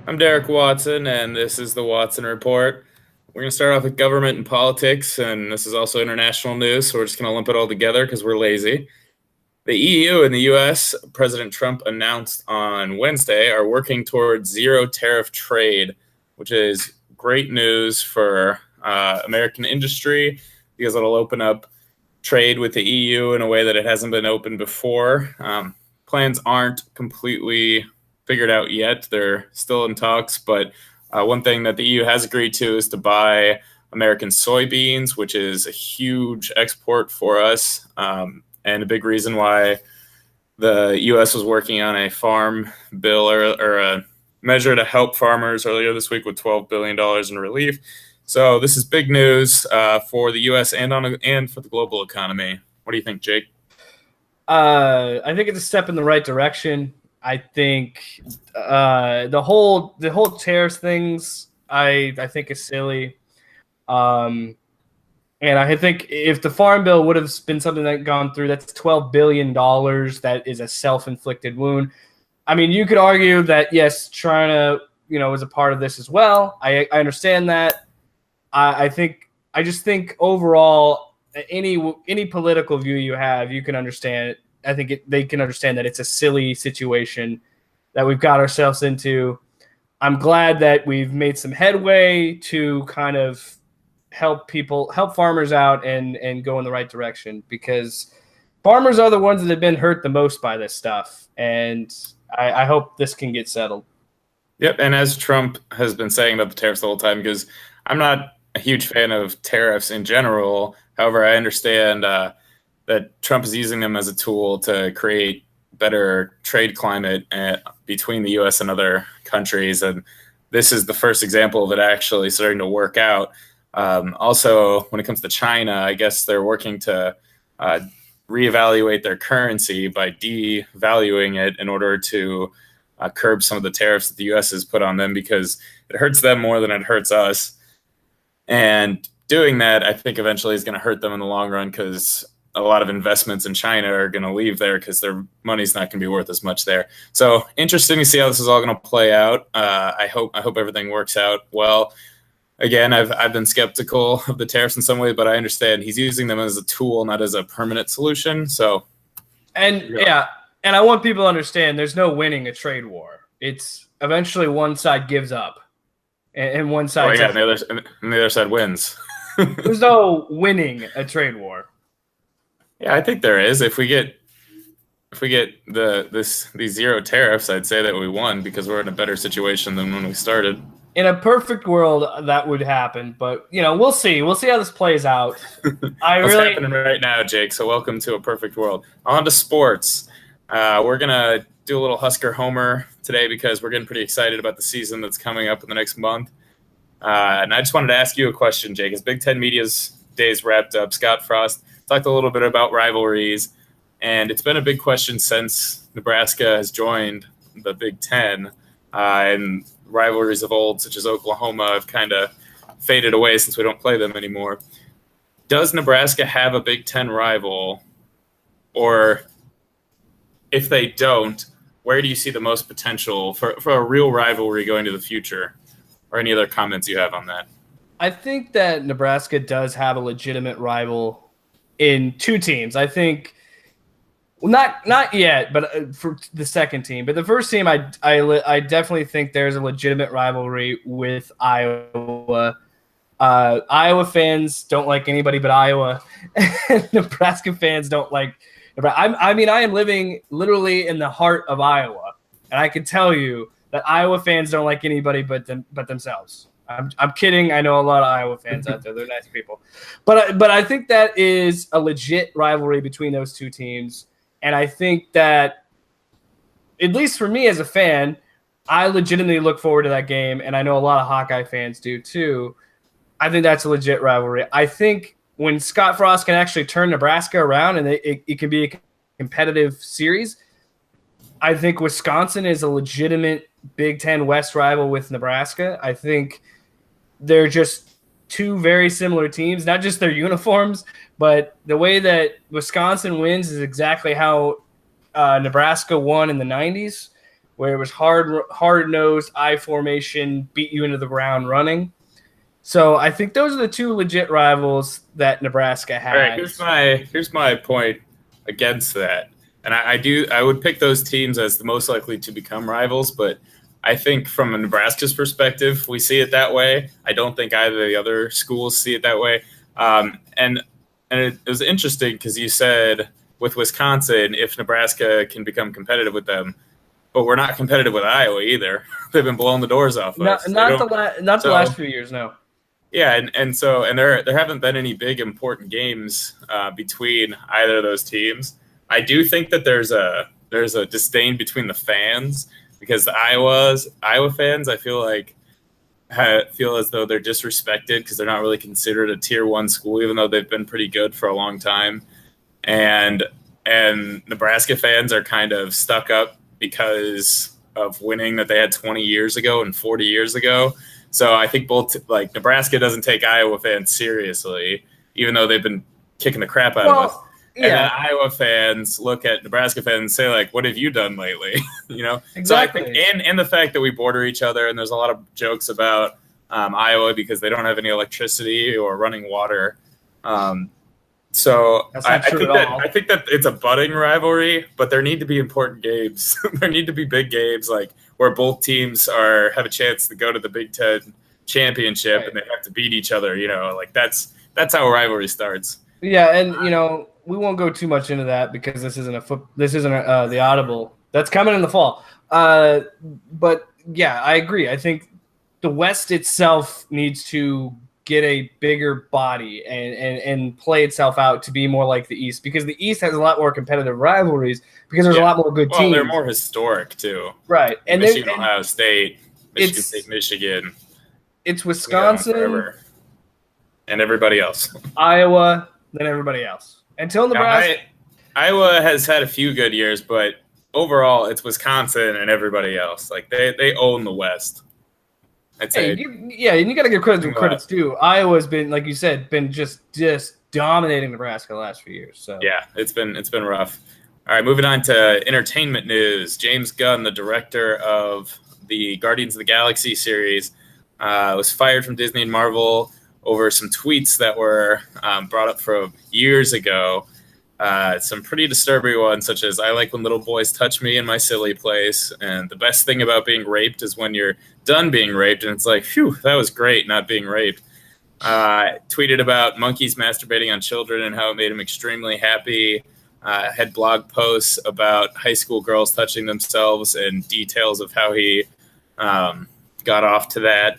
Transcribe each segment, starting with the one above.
I'm Derek Watson, and this is the Watson Report. We're going to start off with government and politics, and this is also international news, so we're just going to lump it all together because we're lazy. The EU and the US, President Trump announced on Wednesday, are working towards zero tariff trade, which is great news for American industry because it'll open up trade with the EU in a way that it hasn't been opened before. Plans aren't completely figured out yet. They're still in talks, but one thing that the EU has agreed to is to buy American soybeans, which is a huge export for us, and a big reason why the U.S. was working on a farm bill or a measure to help farmers earlier this week with $12 billion in relief. So this is big news for the U.S. and for the global economy. What do you think, Jake? I think it's a step in the right direction. I think the whole tariffs things I think is silly. And I think if the farm bill would have been something that gone through, that's $12 billion. That is a self-inflicted wound. I mean, you could argue that, yes, China, is a part of this as well. I understand that. I just think overall, any political view you have, you can understand it. I think they can understand that it's a silly situation that we've got ourselves into. I'm glad that we've made some headway to kind of help farmers out and go in the right direction, because farmers are the ones that have been hurt the most by this stuff. And I hope this can get settled. Yep. And as Trump has been saying about the tariffs the whole time, because I'm not a huge fan of tariffs in general. However, I understand that Trump is using them as a tool to create better trade climate between the U.S. and other countries. And this is the first example of it actually starting to work out. Also, when it comes to China, I guess they're working to reevaluate their currency by devaluing it in order to curb some of the tariffs that the U.S. has put on them, because it hurts them more than it hurts us. And doing that, I think eventually is going to hurt them in the long run, because a lot of investments in China are going to leave there because their money's not going to be worth as much there. So interesting to see how this is all going to play out. I hope everything works out well. Again, I've been skeptical of the tariffs in some ways, but I understand he's using them as a tool, not as a permanent solution. So, and I want people to understand there's no winning a trade war. It's eventually one side gives up, and one side. And the other side wins. There's no winning a trade war. Yeah, I think there is. If we get these zero tariffs, I'd say that we won, because we're in a better situation than when we started. In a perfect world, that would happen, but we'll see. We'll see how this plays out. What's happening right now, Jake? So welcome to a perfect world. On to sports. We're gonna do a little Husker homer today because we're getting pretty excited about the season that's coming up in the next month. And I just wanted to ask you a question, Jake. As Big Ten Media's days wrapped up, Scott Frost talked a little bit about rivalries, and it's been a big question since Nebraska has joined the Big Ten, and rivalries of old, such as Oklahoma, have kind of faded away since we don't play them anymore. Does Nebraska have a Big Ten rival? Or if they don't, where do you see the most potential for a real rivalry going to the future? Or any other comments you have on that? I think that Nebraska does have a legitimate rival in two teams. I think not yet, but for the second team. But the first team, I definitely think there's a legitimate rivalry with Iowa. Iowa fans don't like anybody but Iowa. Nebraska fans don't like Nebraska. I am living literally in the heart of Iowa, and I can tell you that Iowa fans don't like anybody but themselves. I'm kidding. I know a lot of Iowa fans out there. They're nice people. But I think that is a legit rivalry between those two teams. And I think that, at least for me as a fan, I legitimately look forward to that game. And I know a lot of Hawkeye fans do too. I think that's a legit rivalry. I think when Scott Frost can actually turn Nebraska around and it can be a competitive series, I think Wisconsin is a legitimate Big Ten West rival with Nebraska. I think they're just two very similar teams, not just their uniforms, but the way that Wisconsin wins is exactly how Nebraska won in the 90s. where it was hard-nosed, I formation, beat you into the ground running. So I think those are the two legit rivals that Nebraska All right, has. here's my point against that, and I would pick those teams as the most likely to become rivals, but I think from a Nebraska's perspective, we see it that way. I don't think either of the other schools see it that way. And it was interesting because you said with Wisconsin, if Nebraska can become competitive with them, but we're not competitive with Iowa either. They've been blowing the doors off us. Not the last few years, no. Yeah, and there haven't been any big important games between either of those teams. I do think that there's a disdain between the fans because the Iowa fans, I feel like feel as though they're disrespected because they're not really considered a tier 1 school, even though they've been pretty good for a long time. And Nebraska fans are kind of stuck up because of winning that they had 20 years ago and 40 years ago. So I think like Nebraska doesn't take Iowa fans seriously, even though they've been kicking the crap out of us. Yeah. And then Iowa fans look at Nebraska fans and say, like, what have you done lately? Exactly. So I think, and the fact that we border each other, and there's a lot of jokes about Iowa because they don't have any electricity or running water. So I think that it's a budding rivalry, but there need to be important games. There need to be big games, like where both teams have a chance to go to the Big Ten championship, right, and they have to beat each other. Like that's how a rivalry starts. Yeah, and we won't go too much into that because this isn't the Audible that's coming in the fall. But yeah, I agree. I think the West itself needs to get a bigger body and play itself out to be more like the East, because the East has a lot more competitive rivalries because there's a lot more good teams. They're more historic too. Right. And Michigan, Ohio State, Michigan. It's Wisconsin. And everybody else. Iowa, then everybody else. Until Nebraska. Iowa has had a few good years, but overall it's Wisconsin and everybody else. Like they own the West. And you got to give credit where credit's due. Iowa's been, like you said, just dominating Nebraska the last few years. So yeah, it's been rough. All right, moving on to entertainment news. James Gunn, the director of the Guardians of the Galaxy series, was fired from Disney and Marvel over some tweets that were brought up from years ago. Some pretty disturbing ones, such as, "I like when little boys touch me in my silly place," and "the best thing about being raped is when you're done being raped." And it's like, phew, that was great, not being raped. Tweeted about monkeys masturbating on children and how it made him extremely happy. Had blog posts about high school girls touching themselves and details of how he got off to that.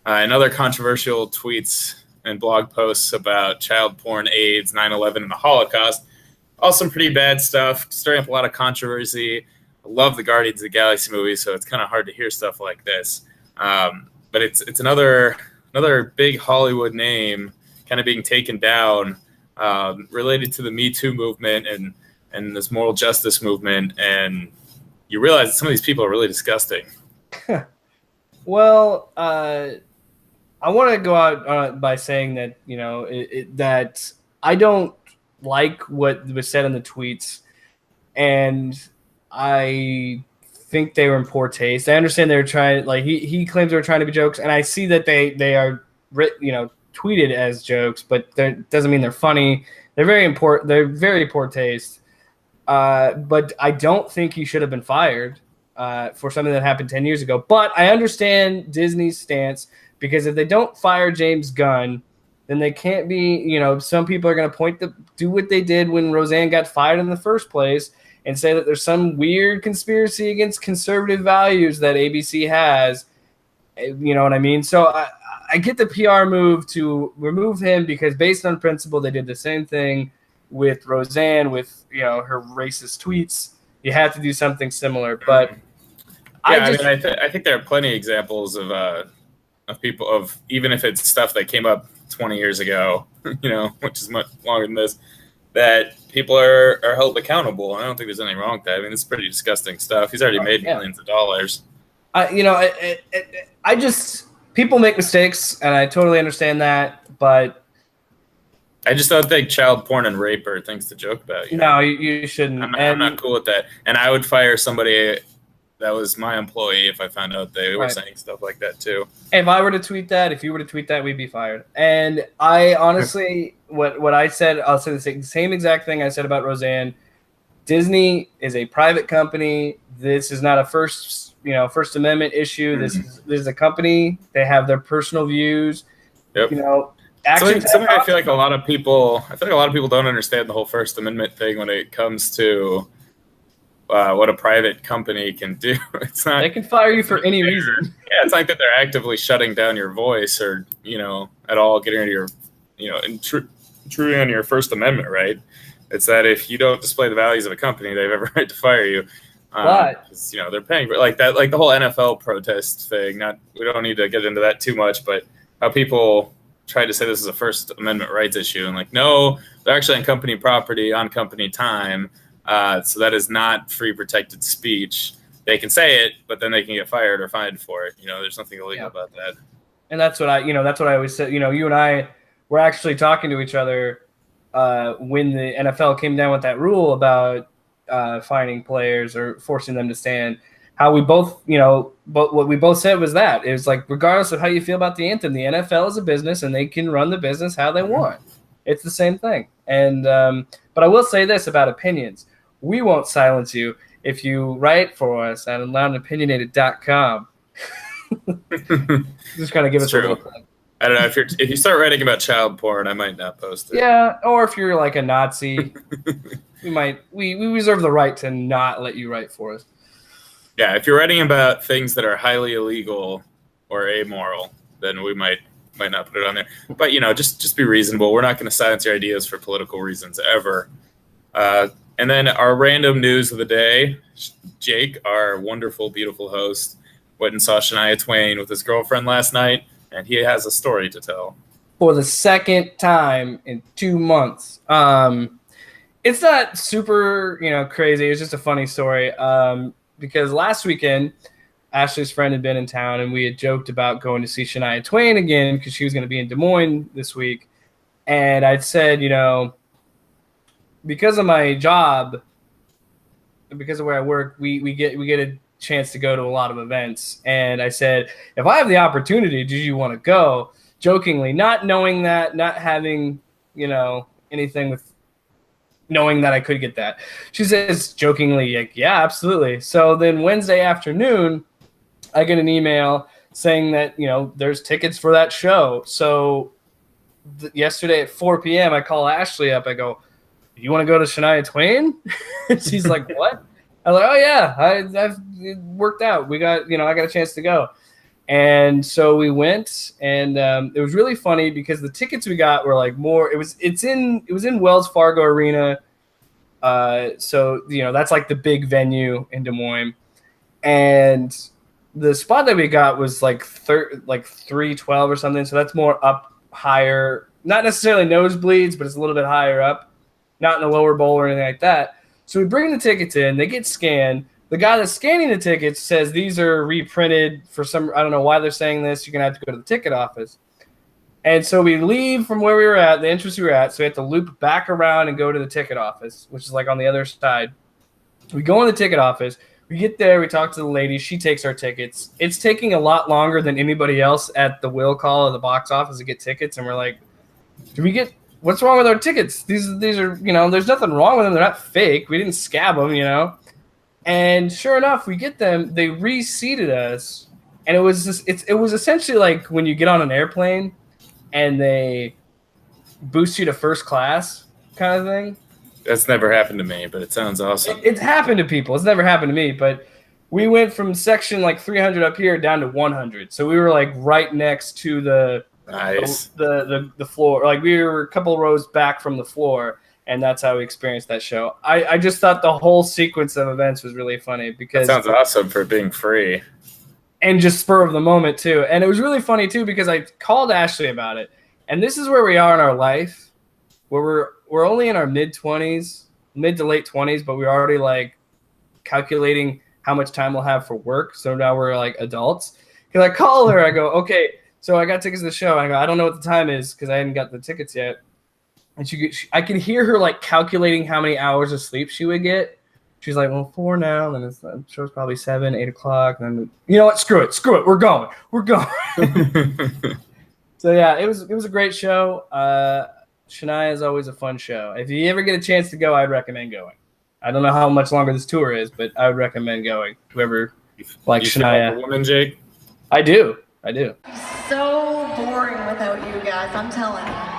And other controversial tweets and blog posts about child porn, AIDS, 9/11, and the Holocaust. All some pretty bad stuff, stirring up a lot of controversy. I love the Guardians of the Galaxy movie, so it's kind of hard to hear stuff like this. But it's another big Hollywood name kind of being taken down, related to the Me Too movement and this moral justice movement. And you realize that some of these people are really disgusting. Well, I want to go out by saying that that I don't like what was said in the tweets, and I think they were in poor taste. I understand they were trying, like he claims they were trying to be jokes, and I see that they are tweeted as jokes, but that doesn't mean they're funny. They're very important. They're very poor taste. But I don't think he should have been fired for something that happened 10 years ago. But I understand Disney's stance, because if they don't fire James Gunn, then they can't be, some people are going to do what they did when Roseanne got fired in the first place and say that there's some weird conspiracy against conservative values that ABC has. You know what I mean? So I get the PR move to remove him, because based on principle, they did the same thing with Roseanne with, her racist tweets. You have to do something similar. But I think there are plenty of examples of people, even if it's stuff that came up 20 years ago, which is much longer than this, that people are held accountable. I don't think there's anything wrong with that. I mean, it's pretty disgusting stuff. He's already made millions of dollars. People make mistakes, and I totally understand that, but I just don't think child porn and rape are things to joke about. No, you shouldn't. I'm not cool with that. And I would fire somebody that was my employee if I found out they were saying stuff like that too. If I were to tweet that, if you were to tweet that, we'd be fired. And I honestly, what I said, I'll say the same exact thing I said about Roseanne. Disney is a private company. This is not a First Amendment issue. This is a company. They have their personal views. Yep. Something I feel like a lot of people don't understand the whole First Amendment thing when it comes to what a private company can do. It's not. They can fire you for any reason. Yeah, it's not that they're actively shutting down your voice or at all getting into your intruding on your First Amendment right. It's that if you don't display the values of a company, they have every right to fire you. But they're paying for like that, like the whole NFL protest thing. We don't need to get into that too much, but how people try to say this is a First Amendment rights issue, and like, no, they're actually on company property, on company time. So that is not free protected speech. They can say it, but then they can get fired or fined for it. There's nothing illegal about that. And that's what I always said. You and I were actually talking to each other when the NFL came down with that rule about fining players or forcing them to stand. How we both, but what we both said was that it was like, regardless of how you feel about the anthem, the NFL is a business and they can run the business how they want. It's the same thing. And but I will say this about opinions: we won't silence you if you write for us at loudandopinionated.com. Just kind of give us a little thing. I don't know if you start writing about child porn, I might not post it. Yeah, or if you're like a Nazi, we reserve the right to not let you write for us. Yeah, if you're writing about things that are highly illegal or amoral, then we might not put it on there. But just be reasonable. We're not going to silence your ideas for political reasons ever. And then our random news of the day: Jake, our wonderful, beautiful host, went and saw Shania Twain with his girlfriend last night. And he has a story to tell. For the second time in 2 months. It's not super, crazy. It's just a funny story. Because last weekend, Ashley's friend had been in town, and we had joked about going to see Shania Twain again because she was going to be in Des Moines this week. And I'd said, because of my job, because of where I work, we get a chance to go to a lot of events. And I said, if I have the opportunity, do you want to go? Jokingly, not knowing that, not having, anything with knowing that I could get that. She says jokingly, like, yeah, absolutely. So then Wednesday afternoon, I get an email saying that, there's tickets for that show. So yesterday at 4 p.m., I call Ashley up. I go, you want to go to Shania Twain? She's like, what? I was like, oh yeah, it worked out. We got, I got a chance to go. And so we went, and it was really funny because the tickets we got were like more, it was in Wells Fargo Arena. So, that's like the big venue in Des Moines. And the spot that we got was like 312 or something. So that's more up higher, not necessarily nosebleeds, but it's a little bit higher up, not in the lower bowl or anything like that. So we bring the tickets in, they get scanned. The guy that's scanning the tickets says these are reprinted for some, I don't know why they're saying this. You're going to have to go to the ticket office. And so we leave from where we were at, the entrance we were at. So we have to loop back around and go to the ticket office, which is like on the other side. We go in the ticket office. We get there. We talk to the lady. She takes our tickets. It's taking a lot longer than anybody else at the will call or the box office to get tickets. And we're like, what's wrong with our tickets? These are, there's nothing wrong with them. They're not fake. We didn't scab them, And sure enough, we get them. They reseated us, and it was essentially like when you get on an airplane and they boost you to first class kind of thing. That's never happened to me, but it sounds awesome. It's happened to people. It's never happened to me, but we went from section like 300 up here down to 100. So we were like right next to the floor. Like we were a couple rows back from the floor. And that's how we experienced that show. I just thought the whole sequence of events was really funny because that sounds awesome for being free. And just spur of the moment too. And it was really funny too because I called Ashley about it. And this is where we are in our life, where we're only in our mid to late 20s, but we're already like calculating how much time we'll have for work. So now we're like adults. Because I call her, I go, okay, so I got tickets to the show. I go, I don't know what the time is because I hadn't got the tickets yet. And I could hear her like calculating how many hours of sleep she would get, she's like, well, 4 now, and the show's probably 7, 8 o'clock. And then, you know what? Screw it. We're going. So yeah, it was a great show. Shania is always a fun show. If you ever get a chance to go, I'd recommend going. I don't know how much longer this tour is, but I would recommend going. Whoever likes Shania. Like a woman, Jake? I do. So boring without you guys, I'm telling you.